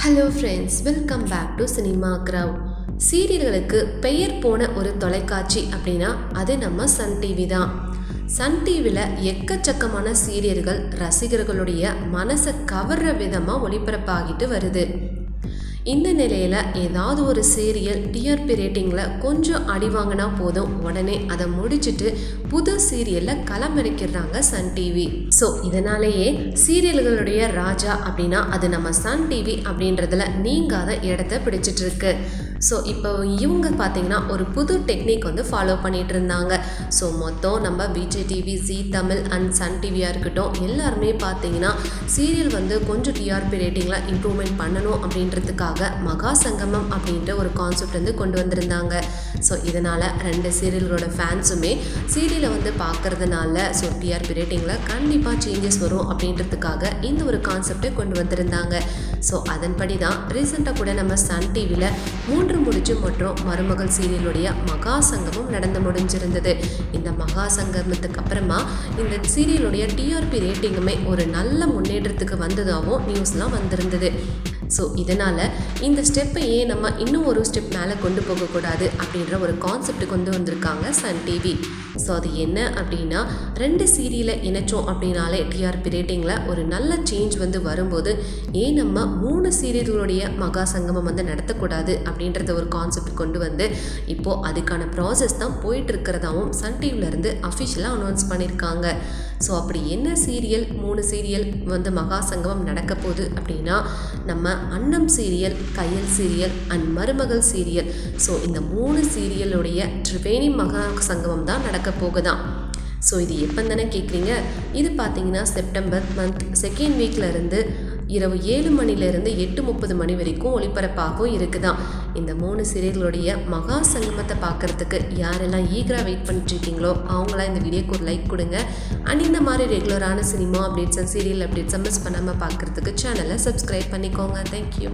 Hello friends, welcome back to Cinema Crowd. சீரியல்களுக்கு பெயர் போன ஒரு தொலைக்காட்சி அப்படின்னா அது நம்ம சன் டிவி தான். சன் டிவியில் எக்கச்சக்கமான சீரியல்கள் ரசிகர்களுடைய மனசை கவர்ற விதமாக ஒளிபரப்பாகிட்டு வருது. இந்த நிலையில் ஏதாவது ஒரு சீரியல் டிஆர்பி ரேட்டிங்கில் கொஞ்சம் அடி வாங்கினா போதும், உடனே அதை முடிச்சுட்டு புது சீரியலில் களமிறக்கிறாங்க சன் டிவி. ஸோ இதனாலேயே சீரியல்களுடைய ராஜா அப்படின்னா அது நம்ம சன் டிவி அப்படின்றதுல நீங்காத இடத்த பிடிச்சிட்டு இருக்கு. ஸோ இப்போ இவங்க பார்த்தீங்கன்னா ஒரு புது டெக்னிக் வந்து ஃபாலோ பண்ணிட்டு இருந்தாங்க. ஸோ மொத்தம் நம்ம Vijay TV, Zee Tamil and Sun டிவியாக இருக்கட்டும், எல்லாருமே பார்த்தீங்கன்னா சீரியல் வந்து கொஞ்சம் டிஆர்பி ரேட்டிங்கில் இம்ப்ரூவ்மெண்ட் பண்ணணும் அப்படின்றதுக்காக மகா சங்கமம் அப்படின்ற ஒரு கான்செப்ட் வந்து கொண்டு வந்திருந்தாங்க. ஸோ இதனால் ரெண்டு சீரியல்களோட ஃபேன்ஸுமே சீரியலை வந்து பார்க்கறதுனால ஸோ டிஆர்பி ரேட்டிங்கில் கண்டிப்பாக சேஞ்சஸ் வரும் அப்படின்றதுக்காக இந்த ஒரு கான்செப்டை கொண்டு வந்திருந்தாங்க. ஸோ அதன்படி தான் ரீசெண்டாக கூட நம்ம சன் டிவியில் 3 முடிச்சு மற்றும் மருமகள் சீரியலுடைய மகா சங்கமம் நடந்து முடிஞ்சிருந்தது. இந்த மகா சங்கமத்துக்கு அப்புறமா இந்த சீரியலுடைய டிஆர்பி ரேட்டிங்குமே ஒரு நல்ல முன்னேற்றத்துக்கு வந்ததாகவும் நியூஸ்லாம் வந்திருந்தது. ஸோ இதனால் இந்த ஸ்டெப்பை ஏன் நம்ம இன்னும் ஒரு ஸ்டெப் மேலே கொண்டு போகக்கூடாது அப்படின்ற ஒரு கான்செப்ட் கொண்டு வந்திருக்காங்க சன் டிவி. ஸோ அது என்ன அப்படின்னா, 2 சீரியலை இணைச்சோம் அப்படின்னாலே டிஆர்பி ரேட்டிங்கில் ஒரு நல்ல சேஞ்ச் வந்து வரும்போது ஏன் நம்ம 3 சீரியல்களுடைய மகா சங்கமம் வந்து நடத்தக்கூடாது அப்படின்றத ஒரு கான்செப்ட் கொண்டு வந்து இப்போது அதுக்கான ப்ராசஸ் தான் போயிட்டு இருக்கிறதாவும் சன் டிவிலேருந்து அஃபிஷியலாக அனௌன்ஸ் பண்ணியிருக்காங்க. ஸோ அப்படி என்ன சீரியல் 3 சீரியல் வந்து மகா சங்கமம் நடக்க போகுது அப்படின்னா, நம்ம அன்னம் சீரியல், கையல் சீரியல் அண்ட் மருமகள் சீரியல். ஸோ இந்த 3 சீரியலுடைய ட்ரிவேணி மகா சங்கமம் தான் நடக்க போகுதான். ஸோ இது எப்போ தானே கேட்குறீங்க? இது பார்த்தீங்கன்னா செப்டம்பர் மந்த் 2nd வீக்கில் இருந்து இரவு 7 மணிலேருந்து 8:30 மணி வரைக்கும் ஒளிபரப்பாகவும் இருக்குதான். இந்த 3 சீரியல்களுடைய மகா சங்கமத்தை பார்க்குறதுக்கு யாரெல்லாம் ஈகராக வெயிட் பண்ணிட்டுருக்கீங்களோ அவங்களாம் இந்த வீடியோக்கு ஒரு லைக் கொடுங்க. அண்ட் இந்த மாதிரி ரெகுலரான சினிமா அப்டேட்ஸ் அண்ட் சீரியல் அப்டேட்ஸை மிஸ் பண்ணாமல் பார்க்குறதுக்கு சேனலை சப்ஸ்கிரைப் பண்ணிக்கோங்க. தேங்க்யூ.